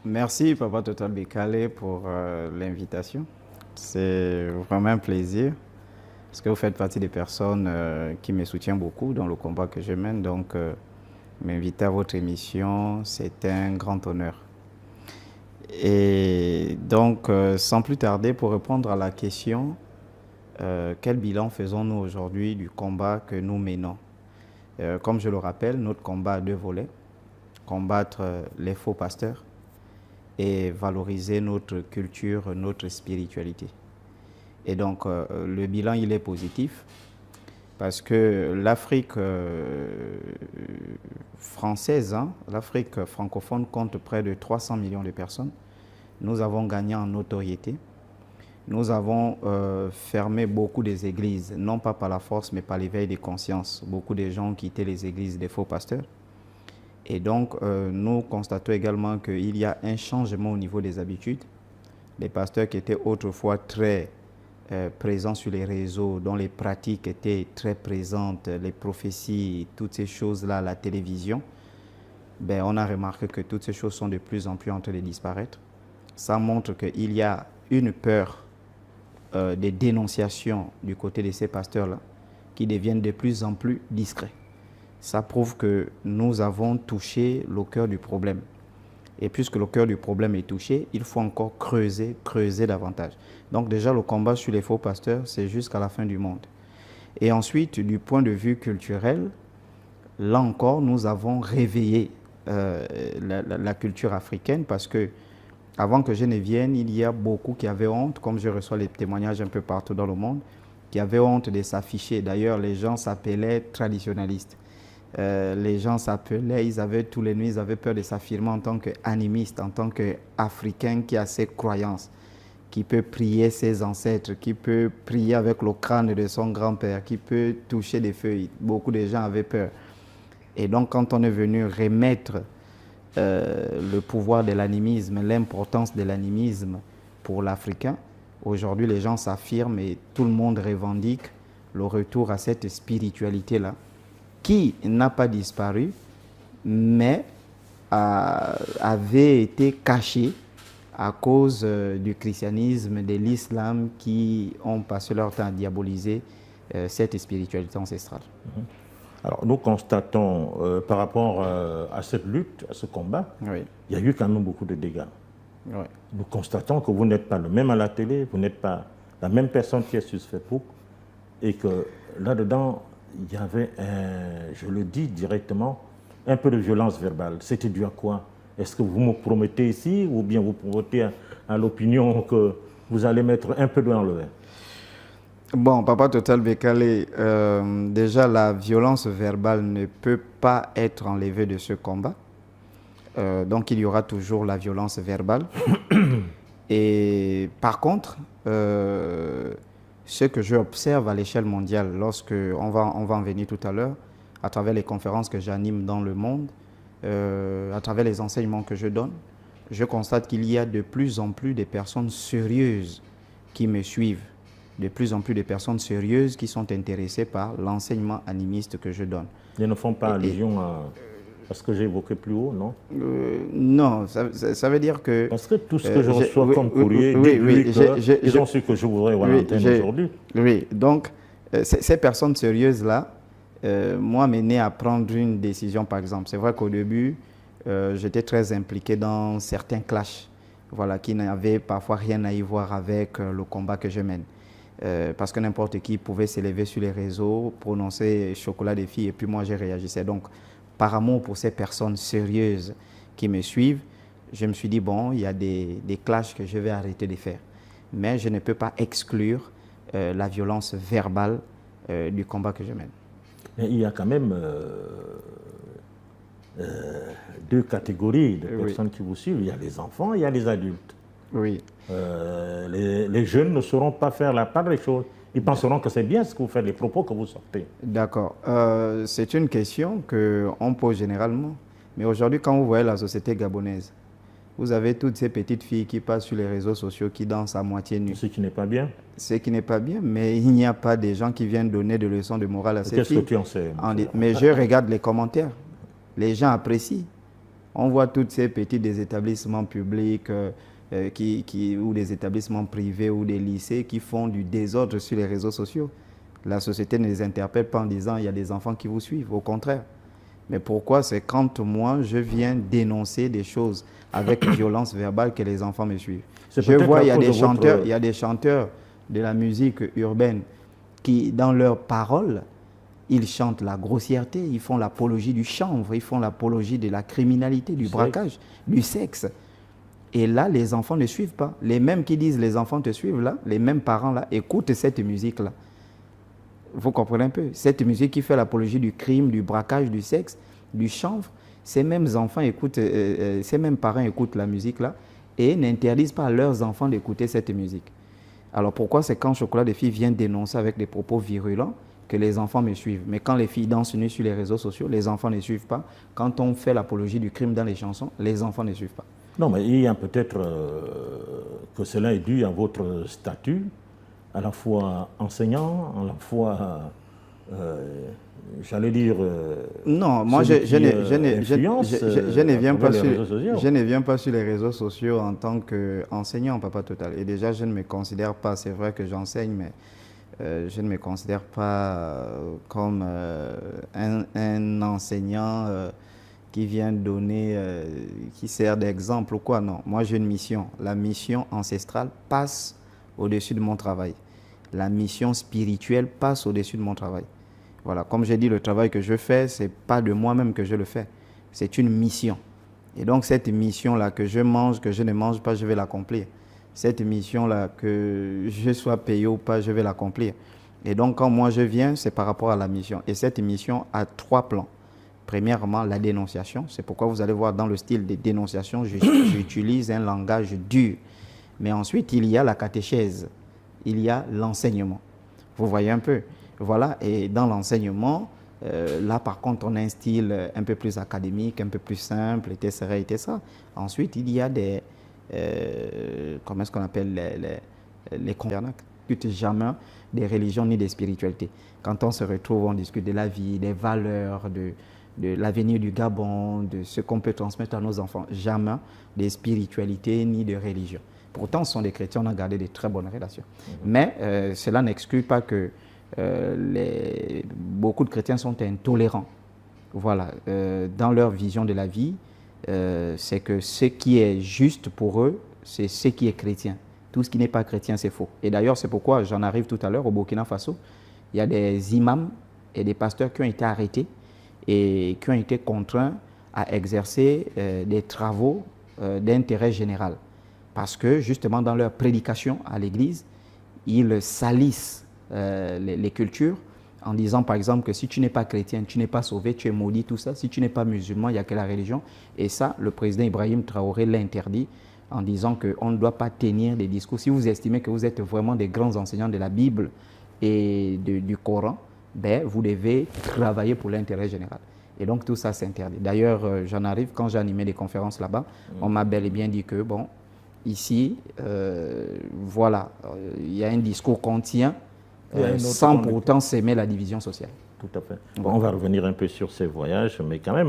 Merci, Papa Total Bekale, pour l'invitation. C'est vraiment un plaisir parce que vous faites partie des personnes qui me soutiennent beaucoup dans le combat que je mène. Donc, m'inviter à votre émission, c'est un grand honneur. Et donc, sans plus tarder, pour répondre à la question, quel bilan faisons-nous aujourd'hui du combat que nous menons? Comme je le rappelle, notre combat a deux volets. Combattre les faux pasteurs et valoriser notre culture, notre spiritualité. Et donc, le bilan, il est positif parce que l'Afrique française, l'Afrique francophone compte près de 300 millions de personnes. Nous avons gagné en notoriété. Nous avons fermé beaucoup des églises, non pas par la force, mais par l'éveil des consciences. Beaucoup de gens ont quitté les églises des faux pasteurs. Et donc, nous constatons également qu'il y a un changement au niveau des habitudes. Les pasteurs qui étaient autrefois très présents sur les réseaux, dont les pratiques étaient très présentes, les prophéties, toutes ces choses-là, la télévision, ben, on a remarqué que toutes ces choses sont de plus en plus en train de disparaître. Ça montre qu'il y a une peur des dénonciations du côté de ces pasteurs-là qui deviennent de plus en plus discrets. Ça prouve que nous avons touché le cœur du problème. Et puisque le cœur du problème est touché, il faut encore creuser davantage. Donc déjà, le combat sur les faux pasteurs, c'est jusqu'à la fin du monde. Et ensuite, du point de vue culturel, là encore, nous avons réveillé la culture africaine parce que avant que je ne vienne, il y a beaucoup qui avaient honte, comme je reçois les témoignages un peu partout dans le monde, qui avaient honte de s'afficher. D'ailleurs, les gens s'appelaient traditionalistes. Les gens s'appelaient, ils avaient tous les nuits, ils avaient peur de s'affirmer en tant qu'animiste, en tant qu'Africain qui a ses croyances, qui peut prier ses ancêtres, qui peut prier avec le crâne de son grand-père, qui peut toucher des feuilles. Beaucoup de gens avaient peur. Et donc, quand on est venu remettre le pouvoir de l'animisme, l'importance de l'animisme pour l'Africain, aujourd'hui, les gens s'affirment et tout le monde revendique le retour à cette spiritualité-là, qui n'a pas disparu, mais avait été caché à cause du christianisme, de l'islam, qui ont passé leur temps à diaboliser cette spiritualité ancestrale. Alors, nous constatons, par rapport à cette lutte, à ce combat, Oui. il y a eu quand même beaucoup de dégâts. Oui. Nous constatons que vous n'êtes pas le même à la télé, vous n'êtes pas la même personne qui est sur Facebook, et que là-dedans, il y avait, je le dis directement, un peu de violence verbale. C'était dû à quoi? Est-ce que vous me promettez ici, ou bien vous promettez à l'opinion que vous allez mettre un peu d'eau dans le verre? Bon, Papa Total Bekale, déjà la violence verbale ne peut pas être enlevée de ce combat. Donc il y aura toujours la violence verbale. Et par contre, ce que j'observe à l'échelle mondiale, lorsque on va en venir tout à l'heure, à travers les conférences que j'anime dans le monde, à travers les enseignements que je donne, je constate qu'il y a de plus en plus de personnes sérieuses qui me suivent, de plus en plus de personnes sérieuses qui sont intéressées par l'enseignement animiste que je donne. Ils ne font pas allusion à ce que j'ai évoqué plus haut, non? Non, ça veut dire que... Parce que tout ce que je reçois comme courrier, ils ont su que je voudrais voir l'antenne aujourd'hui. Oui, donc ces personnes sérieuses-là m'ont amené à prendre une décision, par exemple. C'est vrai qu'au début, j'étais très impliqué dans certains clashs, voilà, qui n'avaient parfois rien à y voir avec le combat que je mène. Parce que n'importe qui pouvait s'élever sur les réseaux, prononcer chocolat des filles, et puis moi, je réagissais. Donc, par amour pour ces personnes sérieuses qui me suivent, je me suis dit, bon, il y a des clashs que je vais arrêter de faire. Mais je ne peux pas exclure la violence verbale du combat que je mène. Mais il y a quand même deux catégories de personnes qui vous suivent. Il y a les enfants, il y a les adultes. Oui. Les jeunes ne sauront pas faire la part des choses. Ils penseront que c'est bien ce que vous faites, les propos que vous sortez. D'accord. C'est une question qu'on pose généralement. Mais aujourd'hui, quand vous voyez la société gabonaise, vous avez toutes ces petites filles qui passent sur les réseaux sociaux, qui dansent à moitié nues. Ce qui n'est pas bien. Ce qui n'est pas bien, mais il n'y a pas des gens qui viennent donner des leçons de morale à ces filles. Qu'est-ce que tu en sais? Mais je regarde les commentaires. Les gens apprécient. On voit tous ces petits des établissements publics ou des établissements privés ou des lycées qui font du désordre sur les réseaux sociaux. La société ne les interpelle pas en disant il y a des enfants qui vous suivent, au contraire. Mais pourquoi? C'est quand moi je viens dénoncer des choses avec violence verbale que les enfants me suivent. Je vois il y a des chanteurs de la musique urbaine qui, dans leurs paroles, ils chantent la grossièreté, ils font l'apologie du chanvre, ils font l'apologie de la criminalité, du braquage, du sexe. Et là, les enfants ne suivent pas. Les mêmes qui disent les enfants te suivent là, les mêmes parents là, écoutent cette musique-là. Vous comprenez un peu? Cette musique qui fait l'apologie du crime, du braquage, du sexe, du chanvre, ces mêmes enfants écoutent, ces mêmes parents écoutent la musique là et n'interdisent pas à leurs enfants d'écouter cette musique. Alors pourquoi c'est quand Chocolat des filles vient dénoncer avec des propos virulents que les enfants me suivent? Mais quand les filles dansent nues sur les réseaux sociaux, les enfants ne suivent pas. Quand on fait l'apologie du crime dans les chansons, les enfants ne suivent pas. Non, mais il y a peut-être que cela est dû à votre statut, à la fois enseignant, à la fois, j'allais dire... non, moi je ne viens pas sur les réseaux sociaux en tant qu'enseignant, Papa Total. Et déjà, je ne me considère pas, c'est vrai que j'enseigne, mais je ne me considère pas comme un enseignant qui vient donner, qui sert d'exemple ou quoi. Non, moi j'ai une mission. La mission ancestrale passe au-dessus de mon travail. La mission spirituelle passe au-dessus de mon travail. Voilà, comme j'ai dit, le travail que je fais, ce n'est pas de moi-même que je le fais. C'est une mission. Et donc cette mission-là, que je mange, que je ne mange pas, je vais l'accomplir. Cette mission-là, que je sois payé ou pas, je vais l'accomplir. Et donc quand moi je viens, c'est par rapport à la mission. Et cette mission a 3 plans. Premièrement, la dénonciation. C'est pourquoi vous allez voir dans le style de dénonciation, j'utilise un langage dur. Mais ensuite, il y a la catéchèse. Il y a l'enseignement. Vous voyez un peu. Voilà. Et dans l'enseignement, là, par contre, on a un style un peu plus académique, un peu plus simple, etc., etc. Ensuite, il y a des... comment est-ce qu'on appelle les conférences? On ne discute jamais des religions ni des spiritualités. Quand on se retrouve, on discute de la vie, des valeurs, de l'avenir du Gabon, de ce qu'on peut transmettre à nos enfants. Jamais des spiritualités ni de religion. Pourtant, ce sont des chrétiens, on a gardé de très bonnes relations. Mais cela n'exclut pas que beaucoup de chrétiens sont intolérants. Voilà, dans leur vision de la vie, c'est que ce qui est juste pour eux, c'est ce qui est chrétien. Tout ce qui n'est pas chrétien, c'est faux. Et d'ailleurs, c'est pourquoi, j'en arrive tout à l'heure, au Burkina Faso, il y a des imams et des pasteurs qui ont été arrêtés et qui ont été contraints à exercer des travaux d'intérêt général. Parce que, justement, dans leur prédication à l'Église, ils salissent les cultures en disant, par exemple, que si tu n'es pas chrétien, tu n'es pas sauvé, tu es maudit, tout ça. Si tu n'es pas musulman, il n'y a que la religion. Et ça, le président Ibrahim Traoré l'a interdit en disant qu'on ne doit pas tenir des discours. Si vous estimez que vous êtes vraiment des grands enseignants de la Bible et du Coran, ben, vous devez travailler pour l'intérêt général. Et donc, tout ça, c'est interdit. D'ailleurs, j'en arrive, quand j'ai animé des conférences là-bas, on m'a bel et bien dit que, bon, ici, voilà, il y a un discours qu'on tient sans pourtant s'aimer la division sociale. Tout à fait. Bon, on va revenir un peu sur ces voyages, mais quand même,